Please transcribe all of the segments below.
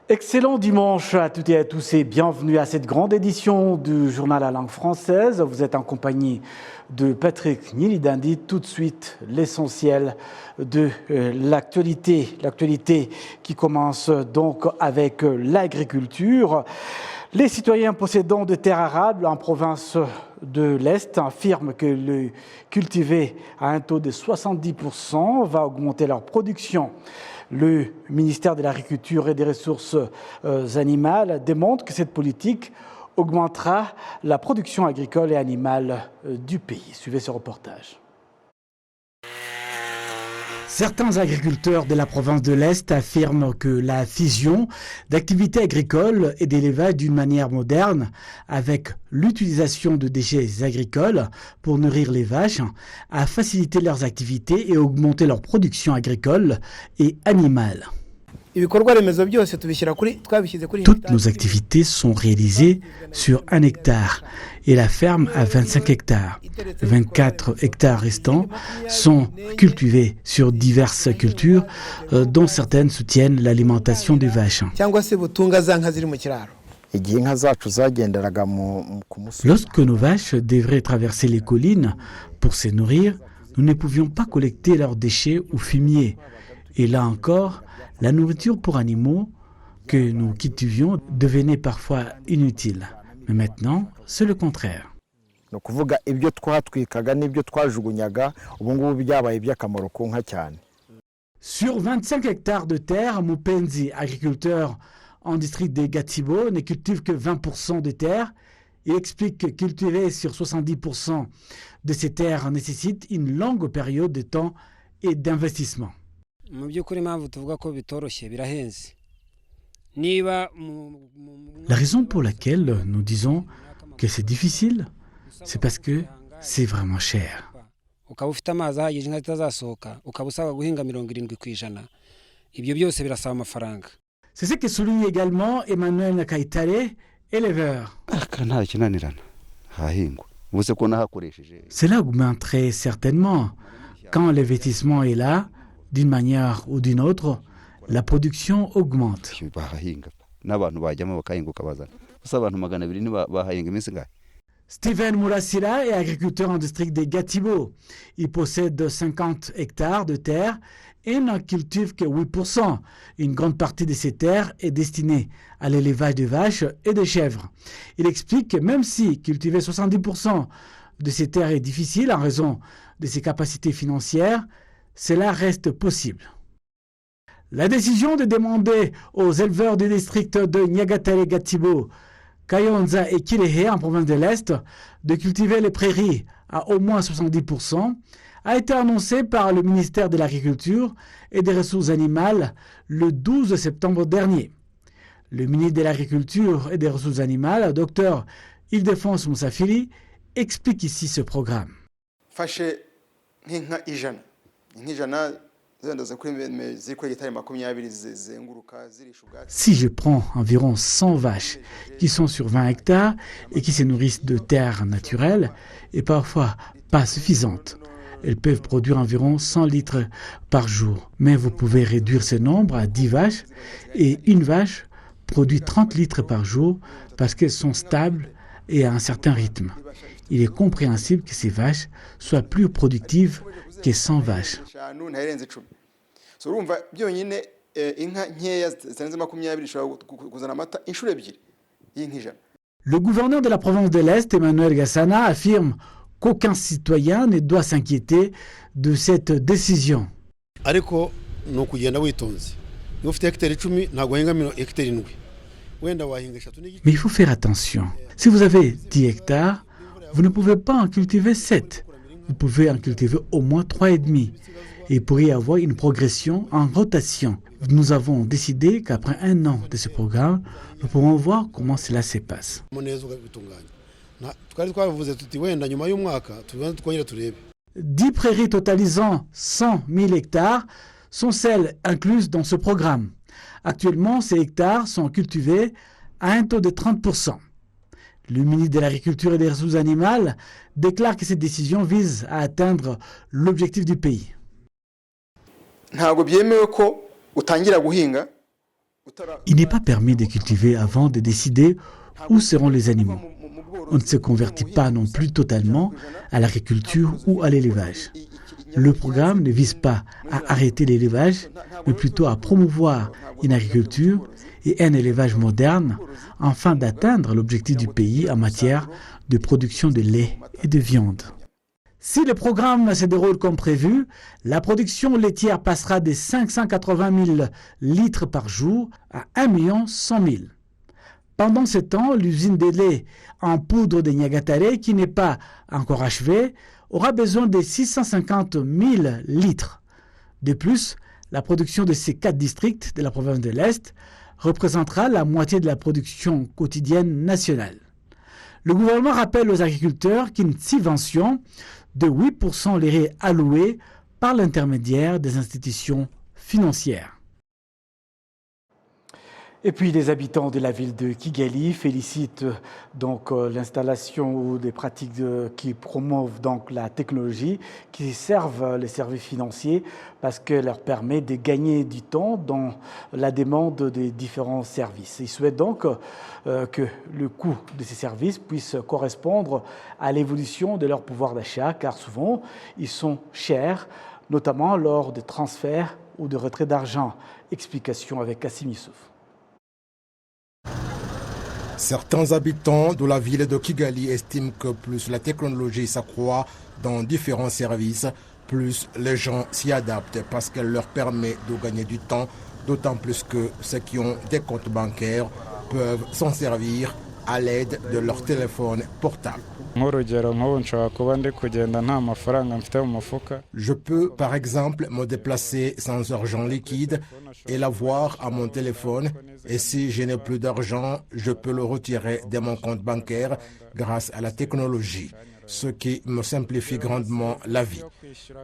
Excellent dimanche à toutes et à tous et bienvenue à cette grande édition du journal à langue française. Vous êtes en compagnie de Patrick Nilidandi. Tout de suite, l'essentiel de l'actualité qui commence donc avec l'agriculture. Les citoyens possédant de terres arables en province de l'Est affirment que le cultivé à un taux de 70% va augmenter leur production. Le ministère de l'Agriculture et des Ressources animales démontre que cette politique augmentera la production agricole et animale du pays. Suivez ce reportage. Certains agriculteurs de la province de l'Est affirment que la fusion d'activités agricoles et d'élevage d'une manière moderne, avec l'utilisation de déchets agricoles pour nourrir les vaches, a facilité leurs activités et augmenté leur production agricole et animale. Toutes nos activités sont réalisées sur 1 hectare et la ferme a 25 hectares. 24 hectares restants sont cultivés sur diverses cultures, dont certaines soutiennent l'alimentation des vaches. Lorsque nos vaches devraient traverser les collines pour se nourrir, nous ne pouvions pas collecter leurs déchets ou fumier. Et là encore, la nourriture pour animaux que nous cultivions devenait parfois inutile. Mais maintenant, c'est le contraire. Sur 25 hectares de terre, Mupenzi, agriculteur en district de Gatibo, ne cultive que 20% de terre. Il explique que cultiver sur 70% de ces terres nécessite une longue période de temps et d'investissement. La raison pour laquelle nous disons que c'est difficile, c'est parce que c'est vraiment cher. C'est ce que souligne également Emmanuel Nakaitare, éleveur. Cela augmenterait certainement. Quand l'investissement est là, d'une manière ou d'une autre, la production augmente. Steven Mourassila est agriculteur en district de Gatibo. Il possède 50 hectares de terre et n'en cultive que 8%. Une grande partie de ces terres est destinée à l'élevage de vaches et de chèvres. Il explique que même si cultiver 70% de ces terres est difficile en raison de ses capacités financières, cela reste possible. La décision de demander aux éleveurs du district de Nyagatare-Gatibo, Kayonza et Kilehe en province de l'Est de cultiver les prairies à au moins 70% a été annoncée par le ministère de l'Agriculture et des Ressources animales le 12 septembre dernier. Le ministre de l'Agriculture et des Ressources animales, Dr Ildefonse Moussafiri, explique ici ce programme. Si je prends environ 100 vaches qui sont sur 20 hectares et qui se nourrissent de terres naturelles et parfois pas suffisantes, elles peuvent produire environ 100 litres par jour. Mais vous pouvez réduire ce nombre à 10 vaches et une vache produit 30 litres par jour parce qu'elles sont stables et à un certain rythme. Il est compréhensible que ces vaches soient plus productives que 100 vaches. Le gouverneur de la province de l'Est, Emmanuel Gassana, affirme qu'aucun citoyen ne doit s'inquiéter de cette décision. Mais il faut faire attention. Si vous avez 10 hectares, vous ne pouvez pas en cultiver 7. Vous pouvez en cultiver au moins 3,5. Et il pourrait y avoir une progression en rotation. Nous avons décidé qu'après 1 an de ce programme, nous pourrons voir comment cela se passe. 10 prairies totalisant 100 000 hectares sont celles incluses dans ce programme. Actuellement, ces hectares sont cultivés à un taux de 30%. Le ministre de l'Agriculture et des Ressources animales déclare que cette décision vise à atteindre l'objectif du pays. Il n'est pas permis de cultiver avant de décider où seront les animaux. On ne se convertit pas non plus totalement à l'agriculture ou à l'élevage. Le programme ne vise pas à arrêter l'élevage, mais plutôt à promouvoir une agriculture et un élevage moderne afin d'atteindre l'objectif du pays en matière de production de lait et de viande. Si le programme se déroule comme prévu, la production laitière passera de 580 000 litres par jour à 1 100 000. Pendant ce temps, l'usine de lait en poudre de Nyagatare, qui n'est pas encore achevée, aura besoin de 650 000 litres. De plus, la production de ces 4 districts de la province de l'Est représentera la moitié de la production quotidienne nationale. Le gouvernement rappelle aux agriculteurs qu'une subvention de 8% leur est allouée par l'intermédiaire des institutions financières. Et puis les habitants de la ville de Kigali félicitent donc l'installation des pratiques qui promouvent donc la technologie, qui servent les services financiers parce qu'elle leur permet de gagner du temps dans la demande des différents services. Ils souhaitent donc que le coût de ces services puisse correspondre à l'évolution de leur pouvoir d'achat, car souvent ils sont chers, notamment lors de transferts ou de retraits d'argent. Explication avec Kassim Youssouf. Certains habitants de la ville de Kigali estiment que plus la technologie s'accroît dans différents services, plus les gens s'y adaptent parce qu'elle leur permet de gagner du temps, d'autant plus que ceux qui ont des comptes bancaires peuvent s'en servir à l'aide de leur téléphone portable. Je peux par exemple me déplacer sans argent liquide et l'avoir à mon téléphone, et si je n'ai plus d'argent, je peux le retirer de mon compte bancaire grâce à la technologie, ce qui me simplifie grandement la vie.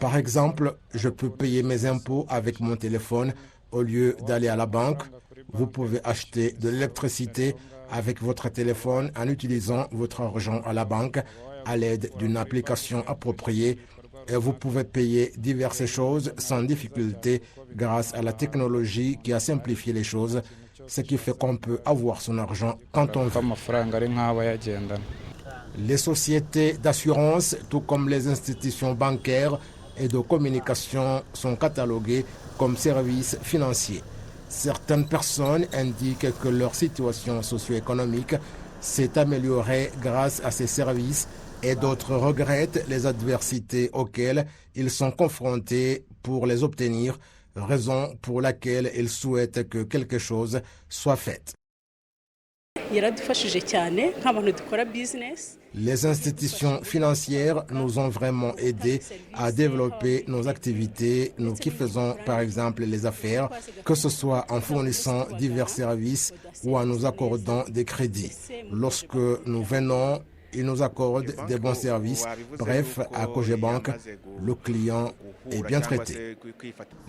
Par exemple, je peux payer mes impôts avec mon téléphone au lieu d'aller à la banque. Vous pouvez acheter de l'électricité avec votre téléphone en utilisant votre argent à la banque à l'aide d'une application appropriée, et vous pouvez payer diverses choses sans difficulté grâce à la technologie qui a simplifié les choses, ce qui fait qu'on peut avoir son argent quand on veut. Les sociétés d'assurance, tout comme les institutions bancaires et de communication, sont cataloguées comme services financiers. Certaines personnes indiquent que leur situation socio-économique s'est améliorée grâce à ces services et d'autres regrettent les adversités auxquelles ils sont confrontés pour les obtenir, raison pour laquelle ils souhaitent que quelque chose soit fait. Les institutions financières nous ont vraiment aidés à développer nos activités, nous qui faisons par exemple les affaires, que ce soit en fournissant divers services ou en nous accordant des crédits. Lorsque nous venons, ils nous accordent des bons services. Bref, à Cogebanque, le client est bien traité.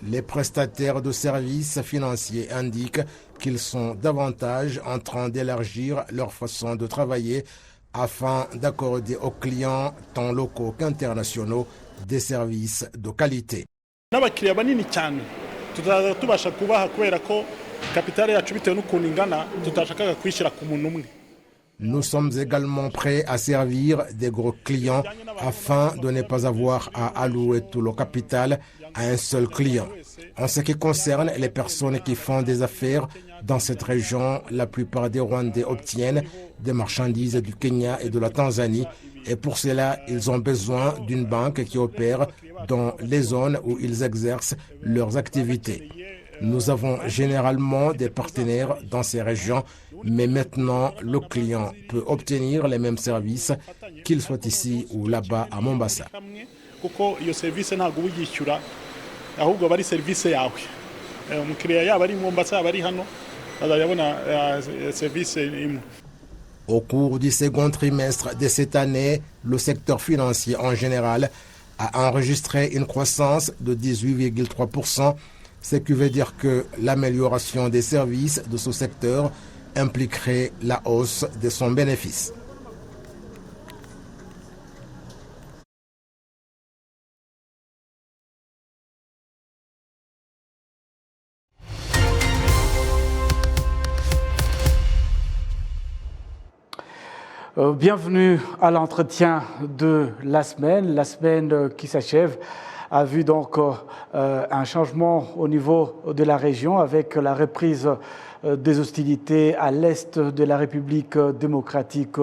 Les prestataires de services financiers indiquent qu'ils sont davantage en train d'élargir leur façon de travailler afin d'accorder aux clients, tant locaux qu'internationaux, des services de qualité. Nous sommes également prêts à servir des gros clients afin de ne pas avoir à allouer tout le capital à un seul client. En ce qui concerne les personnes qui font des affaires dans cette région, la plupart des Rwandais obtiennent des marchandises du Kenya et de la Tanzanie, et pour cela, ils ont besoin d'une banque qui opère dans les zones où ils exercent leurs activités. Nous avons généralement des partenaires dans ces régions, mais maintenant, le client peut obtenir les mêmes services qu'il soit ici ou là-bas à Mombasa. Au cours du second trimestre de cette année, le secteur financier en général a enregistré une croissance de 18,3%, ce qui veut dire que l'amélioration des services de ce secteur impliquerait la hausse de son bénéfice. Bienvenue à l'entretien de la semaine qui s'achève a vu donc un changement au niveau de la région avec la reprise des hostilités à l'est de la République démocratique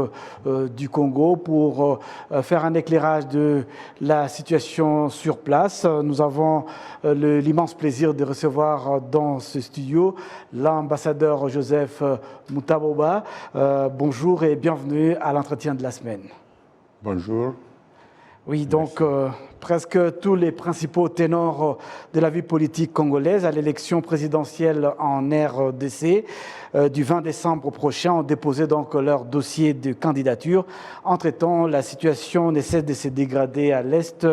du Congo. Pour faire un éclairage de la situation sur place, nous avons l'immense plaisir de recevoir dans ce studio l'ambassadeur Joseph Mutaboba. Bonjour et bienvenue à l'entretien de la semaine. Bonjour. Oui, donc presque tous les principaux ténors de la vie politique congolaise à l'élection présidentielle en RDC du 20 décembre prochain ont déposé donc leur dossier de candidature. Entre-temps, la situation ne cesse de se dégrader à l'est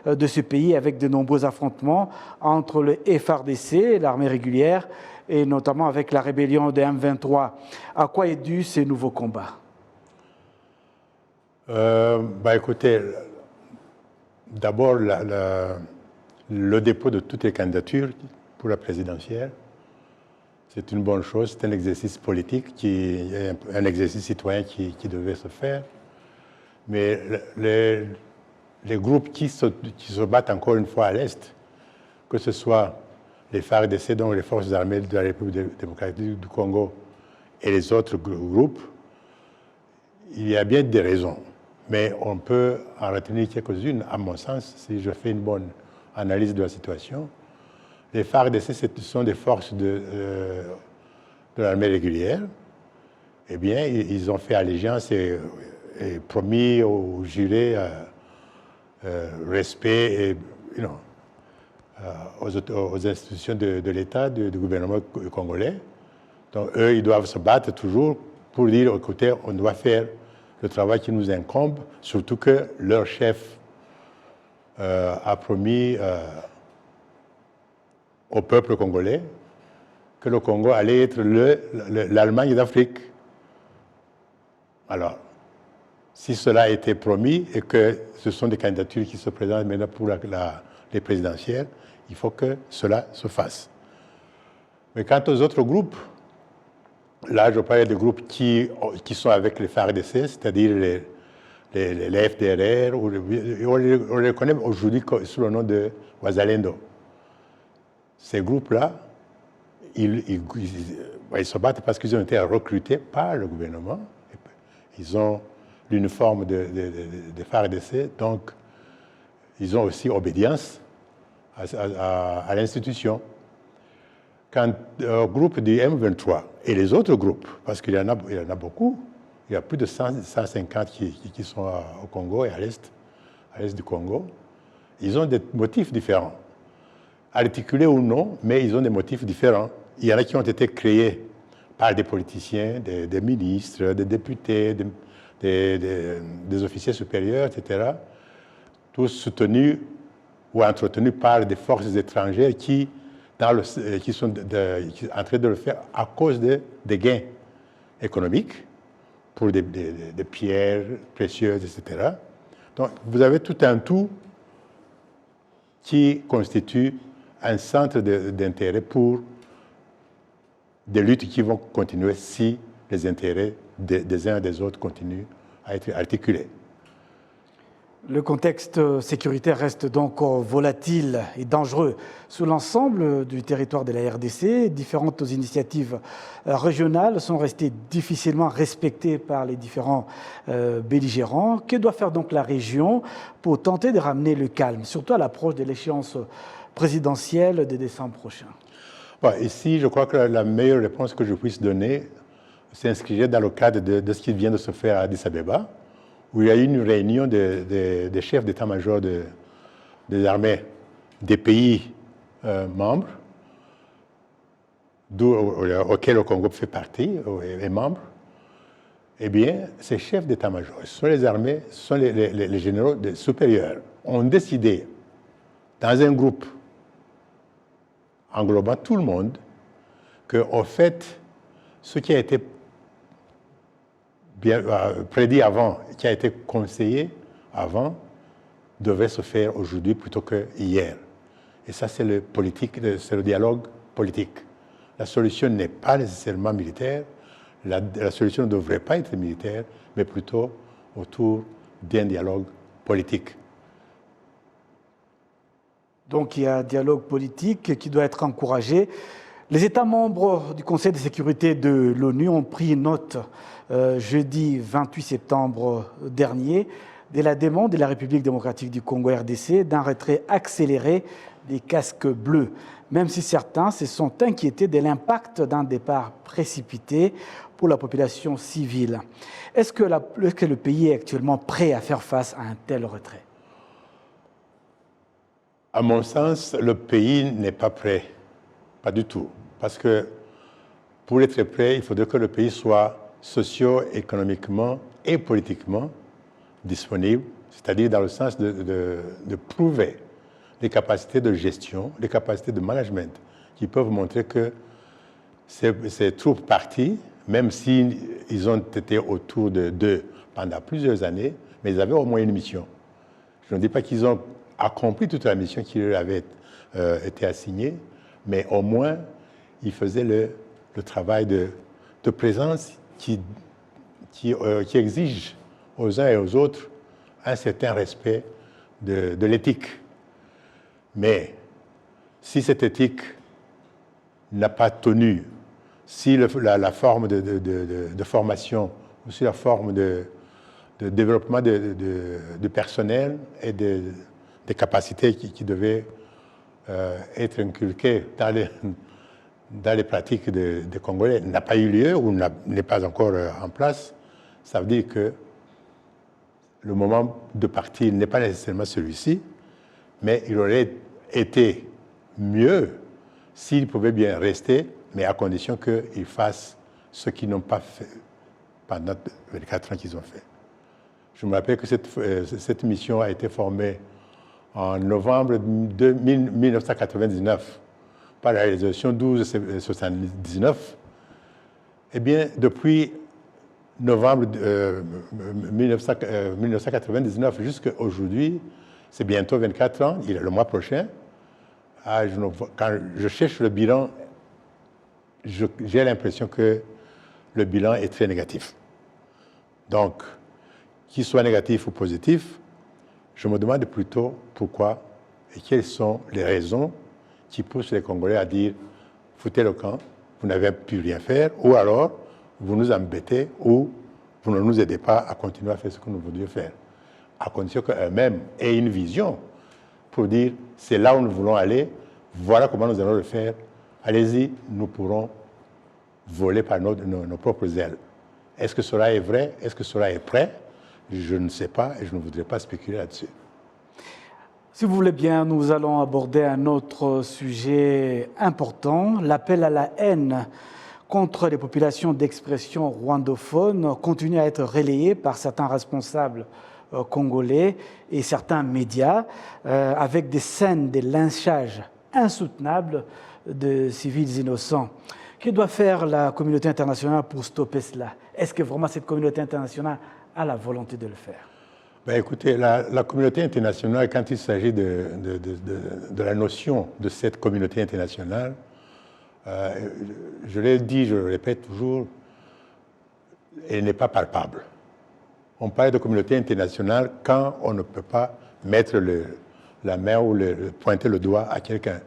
de ce pays avec de nombreux affrontements entre le FARDC, l'armée régulière, et notamment avec la rébellion de M23. À quoi est dû ces nouveaux combats? Écoutez, d'abord, le dépôt de toutes les candidatures pour la présidentielle, c'est une bonne chose. C'est un exercice politique, un exercice citoyen qui devait se faire. Mais les groupes qui se battent encore une fois à l'Est, que ce soit les FARDC, donc les forces armées de la République démocratique du Congo, et les autres groupes, il y a bien des raisons. Mais on peut en retenir quelques-unes, à mon sens, si je fais une bonne analyse de la situation. Les FARDC, ce sont des forces de l'armée régulière. Eh bien, ils ont fait allégeance et promis aux jurés respect et, aux institutions de l'État, du gouvernement congolais. Donc, eux, ils doivent se battre toujours pour dire, écoutez, on doit faire le travail qui nous incombe, surtout que leur chef a promis au peuple congolais que le Congo allait être l'Allemagne d'Afrique. Alors, si cela a été promis et que ce sont des candidatures qui se présentent maintenant pour les présidentielles, il faut que cela se fasse. Mais quant aux autres groupes, là, je parlais des groupes qui sont avec les FARDC, c'est-à-dire les FDLR, on les connaît aujourd'hui sous le nom de Wazalendo. Ces groupes-là, ils se battent parce qu'ils ont été recrutés par le gouvernement. Ils ont l'uniforme des FARDC, donc ils ont aussi obédience à l'institution. Quant au groupe du M23 et les autres groupes, parce qu'il y en a beaucoup, il y a plus de 150 qui sont au Congo et à l'est du Congo, ils ont des motifs différents. Articulés ou non, mais ils ont des motifs différents. Il y en a qui ont été créés par des politiciens, des ministres, des députés, des officiers supérieurs, etc., tous soutenus ou entretenus par des forces étrangères qui sont en train de le faire à cause des gains économiques pour des pierres précieuses, etc. Donc, vous avez tout un tout qui constitue un centre d'intérêt pour des luttes qui vont continuer si les intérêts des uns et des autres continuent à être articulés. Le contexte sécuritaire reste donc volatile et dangereux sur l'ensemble du territoire de la RDC. Différentes initiatives régionales sont restées difficilement respectées par les différents belligérants. Que doit faire donc la région pour tenter de ramener le calme, surtout à l'approche de l'échéance présidentielle de décembre prochain? Ici, je crois que la meilleure réponse que je puisse donner s'inscrirait dans le cadre de ce qui vient de se faire à Addis Abeba, où il y a eu une réunion des chefs d'état-major des armées des pays membres, auxquels le Congo fait partie, est membre. Eh bien, ces chefs d'état-major, ce sont les armées, ce sont les généraux supérieurs, ont décidé, dans un groupe englobant tout le monde, qu'en fait, ce qui a été prédit avant, qui a été conseillé avant, devait se faire aujourd'hui plutôt que hier. Et ça, c'est le dialogue politique. La solution n'est pas nécessairement militaire. la solution ne devrait pas être militaire, mais plutôt autour d'un dialogue politique. Donc il y a un dialogue politique qui doit être encouragé. Les États membres du Conseil de sécurité de l'ONU ont pris note jeudi 28 septembre dernier de la demande de la République démocratique du Congo RDC d'un retrait accéléré des casques bleus, même si certains se sont inquiétés de l'impact d'un départ précipité pour la population civile. Est-ce que le pays est actuellement prêt à faire face à un tel retrait? À mon sens, le pays n'est pas prêt, pas du tout. Parce que pour être prêt, il faudrait que le pays soit socio-économiquement et politiquement disponible, c'est-à-dire dans le sens de prouver les capacités de gestion, les capacités de management qui peuvent montrer que ces troupes parties, même s'ils ont été autour d'eux pendant plusieurs années, mais ils avaient au moins une mission. Je ne dis pas qu'ils ont accompli toute la mission qui leur avait été assignée, mais au moins, ils faisaient le travail de présence qui exige aux uns et aux autres un certain respect de l'éthique. Mais si cette éthique n'a pas tenu, si la forme de formation, ou si la forme de développement de personnel et des capacités qui devaient être inculquées dans les pratiques des Congolais n'a pas eu lieu ou n'est pas encore en place, ça veut dire que le moment de partir n'est pas nécessairement celui-ci, mais il aurait été mieux s'ils pouvaient bien rester, mais à condition qu'ils fassent ce qu'ils n'ont pas fait pendant les 4 ans qu'ils ont fait. Je me rappelle que cette mission a été formée en novembre 1999 par la résolution 1279. Eh bien, depuis novembre 1999 jusqu'à aujourd'hui, c'est bientôt 24 ans, le mois prochain. Quand je cherche le bilan, j'ai l'impression que le bilan est très négatif. Donc, qu'il soit négatif ou positif, je me demande plutôt pourquoi et quelles sont les raisons qui poussent les Congolais à dire « foutez le camp, vous n'avez plus rien faire » ou alors « vous nous embêtez » ou « vous ne nous aidez pas à continuer à faire ce que nous voudrions faire » à condition qu'eux-mêmes aient une vision pour dire « c'est là où nous voulons aller, voilà comment nous allons le faire, allez-y, nous pourrons voler par nos propres ailes ». Est-ce que cela est vrai? Est-ce que cela est prêt? Je ne sais pas et je ne voudrais pas spéculer là-dessus. Si vous voulez bien, nous allons aborder un autre sujet important, l'appel à la haine contre les populations d'expression rwandophone continue à être relayé par certains responsables congolais et certains médias avec des scènes de lynchage insoutenables de civils innocents. Que doit faire la communauté internationale pour stopper cela? Est-ce que vraiment cette communauté internationale a la volonté de le faire? Ben écoutez, la communauté internationale, quand il s'agit de la notion de cette communauté internationale, je l'ai dit, je le répète toujours, elle n'est pas palpable. On parle de communauté internationale quand on ne peut pas mettre la main ou pointer le doigt à quelqu'un.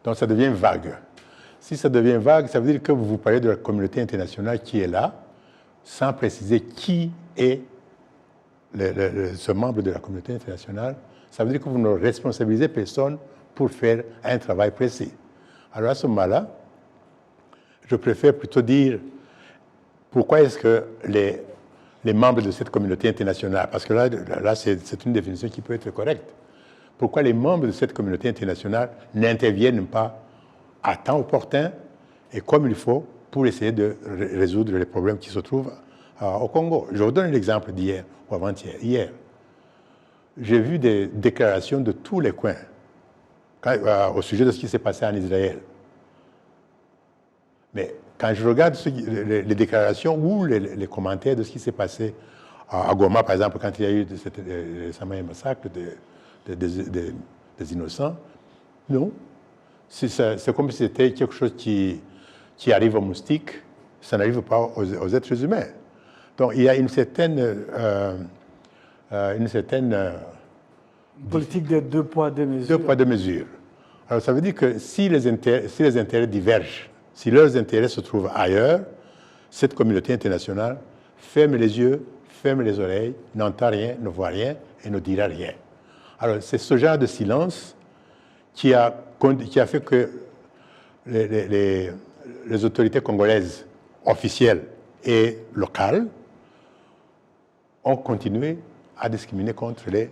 Donc ça devient vague. Si ça devient vague, ça veut dire que vous parlez de la communauté internationale qui est là, sans préciser qui est ce membre de la communauté internationale. Ça veut dire que vous ne responsabilisez personne pour faire un travail précis. Alors à ce moment-là, je préfère plutôt dire pourquoi est-ce que les membres de cette communauté internationale, parce que là c'est une définition qui peut être correcte, pourquoi les membres de cette communauté internationale n'interviennent pas à temps opportun et comme il faut pour essayer de résoudre les problèmes qui se trouvent au Congo. Je vous donne l'exemple d'hier ou avant-hier. Hier, j'ai vu des déclarations de tous les coins au sujet de ce qui s'est passé en Israël. Mais quand je regarde les déclarations ou les commentaires de ce qui s'est passé à Goma, par exemple, quand il y a eu récemment un massacre des innocents, non. C'est comme si c'était quelque chose qui arrive aux moustiques ça n'arrive pas aux êtres humains. Donc il y a une certaine politique de deux poids, deux mesures. Deux poids, deux mesures. Alors ça veut dire que si les intérêts divergent, si leurs intérêts se trouvent ailleurs, cette communauté internationale ferme les yeux, ferme les oreilles, n'entend rien, ne voit rien et ne dira rien. Alors c'est ce genre de silence qui a fait que les autorités congolaises officielles et locales ont continué à discriminer contre les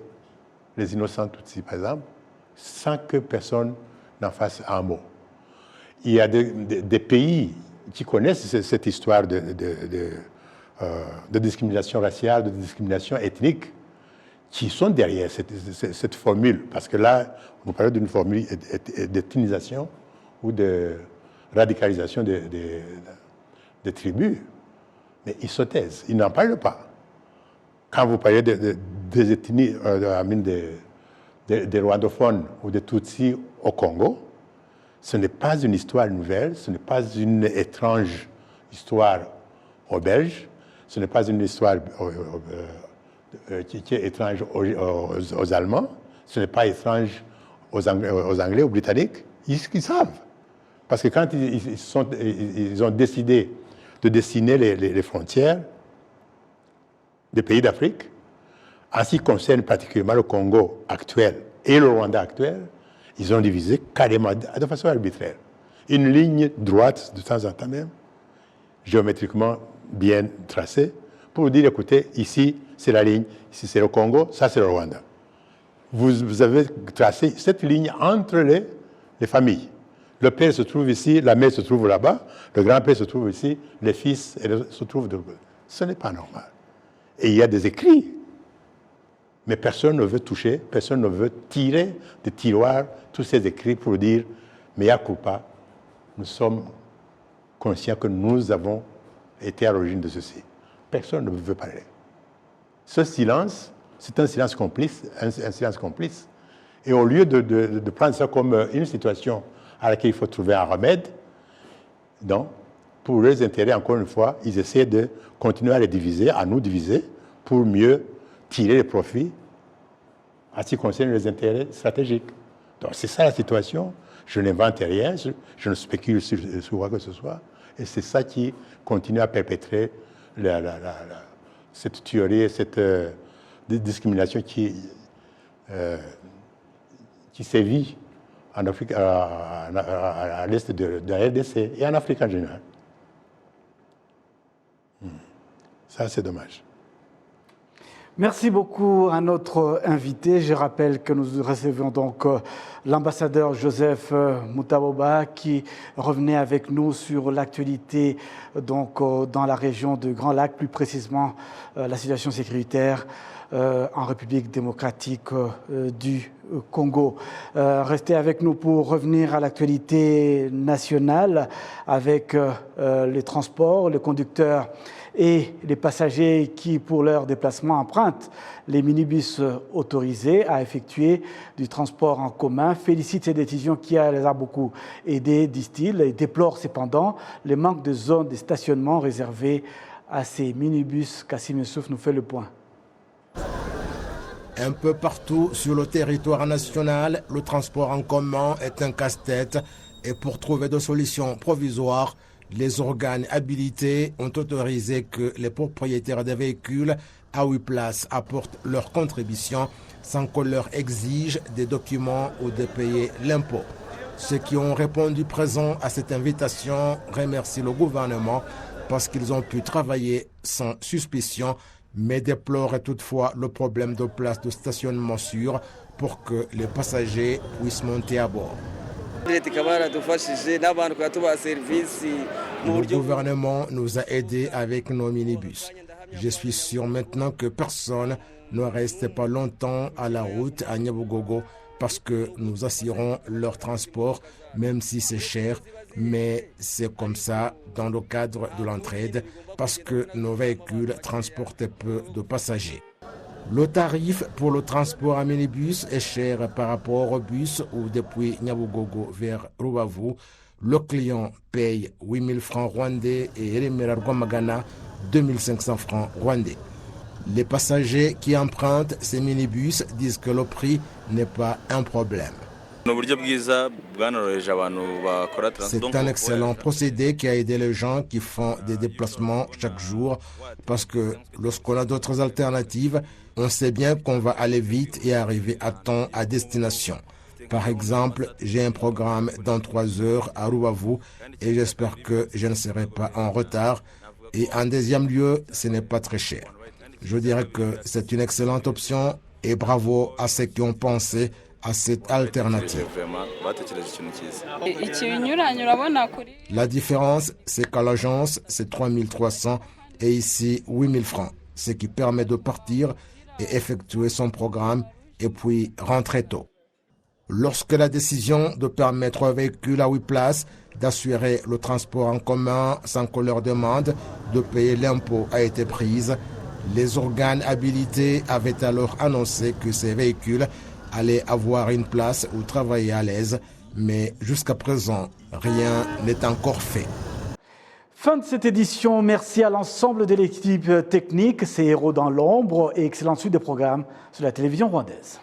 innocents Tutsis, par exemple, sans que personne n'en fasse un mot. Il y a des pays qui connaissent cette histoire de discrimination raciale, de discrimination ethnique, qui sont derrière cette formule. Parce que là, on parle d'une formule d'ethnisation ou de radicalisation des tribus. Mais ils se taisent, ils n'en parlent pas. Quand vous parlez des ethnies, des rwandophones ou des Tutsis au Congo, ce n'est pas une histoire nouvelle, ce n'est pas une étrange histoire aux Belges, ce n'est pas une histoire qui est étrange aux Allemands, ce n'est pas étrange aux Anglais, aux Britanniques. Ils savent. Parce que quand ils ont décidé de dessiner les frontières des pays d'Afrique, en ce qui concerne particulièrement le Congo actuel et le Rwanda actuel, ils ont divisé carrément, de façon arbitraire. Une ligne droite, de temps en temps même, géométriquement bien tracée, pour dire, écoutez, ici c'est la ligne, ici c'est le Congo, ça c'est le Rwanda. Vous avez tracé cette ligne entre les familles. Le père se trouve ici, la mère se trouve là-bas, le grand-père se trouve ici, les fils se trouvent de l'autre côté. Ce n'est pas normal. Et il y a des écrits. Mais personne ne veut toucher, personne ne veut tirer des tiroirs tous ces écrits pour dire « mea culpa ». Nous sommes conscients que nous avons été à l'origine de ceci. Personne ne veut parler. Ce silence, c'est un silence complice, un silence complice. Et au lieu de prendre ça comme une situation à laquelle il faut trouver un remède, non, pour leurs intérêts, encore une fois, ils essaient de continuer à les diviser, à nous diviser, pour mieux tirer les profits en ce qui concerne les intérêts stratégiques. Donc c'est ça la situation. Je n'invente rien, je ne spécule sur quoi que ce soit. Et c'est ça qui continue à perpétrer cette tuerie, cette discrimination qui sévit en Afrique, à l'est de la RDC et en Afrique en général. Ça, c'est dommage. Merci beaucoup à notre invité. Je rappelle que nous recevions donc l'ambassadeur Joseph Mutaboba qui revenait avec nous sur l'actualité donc dans la région de Grand Lac, plus précisément la situation sécuritaire en République démocratique du Congo. Restez avec nous pour revenir à l'actualité nationale avec les transports, les conducteurs et les passagers qui, pour leur déplacement, empruntent les minibus autorisés à effectuer du transport en commun, félicitent ces décisions qui les a beaucoup aidés, disent-ils, et déplorent cependant le manque de zones de stationnement réservées à ces minibus. Kassim Youssouf nous fait le point. Un peu partout sur le territoire national, le transport en commun est un casse-tête et pour trouver des solutions provisoires, les organes habilités ont autorisé que les propriétaires des véhicules à 8 places apportent leur contribution sans qu'on leur exige des documents ou de payer l'impôt. Ceux qui ont répondu présent à cette invitation remercient le gouvernement parce qu'ils ont pu travailler sans suspicion, mais déplorent toutefois le problème de places de stationnement sûres pour que les passagers puissent monter à bord. Le gouvernement nous a aidés avec nos minibus. Je suis sûr maintenant que personne ne reste pas longtemps à la route à Nyabugogo parce que nous assurons leur transport, même si c'est cher, mais c'est comme ça dans le cadre de l'entraide parce que nos véhicules transportent peu de passagers. Le tarif pour le transport en minibus est cher par rapport au bus ou depuis Nyabugogo vers Rubavu. Le client paye 8 000 francs rwandais et Remera Rwamagana 2 500 francs rwandais. Les passagers qui empruntent ces minibus disent que le prix n'est pas un problème. C'est un excellent procédé qui a aidé les gens qui font des déplacements chaque jour parce que lorsqu'on a d'autres alternatives, on sait bien qu'on va aller vite et arriver à temps à destination. Par exemple, j'ai un programme dans 3 heures à Rubavu et j'espère que je ne serai pas en retard. Et en deuxième lieu, ce n'est pas très cher. Je dirais que c'est une excellente option et bravo à ceux qui ont pensé à cette alternative. La différence, c'est qu'à l'agence, c'est 3 300 et ici 8 000 francs, ce qui permet de partir et effectuer son programme et puis rentrer tôt. Lorsque la décision de permettre aux véhicules à 8 places d'assurer le transport en commun sans qu'on leur demande de payer l'impôt a été prise, les organes habilités avaient alors annoncé que ces véhicules allaient avoir une place où travailler à l'aise, mais jusqu'à présent, rien n'est encore fait. Fin de cette édition. Merci à l'ensemble de l'équipe technique, ces héros dans l'ombre et excellente suite de programmes sur la télévision rwandaise.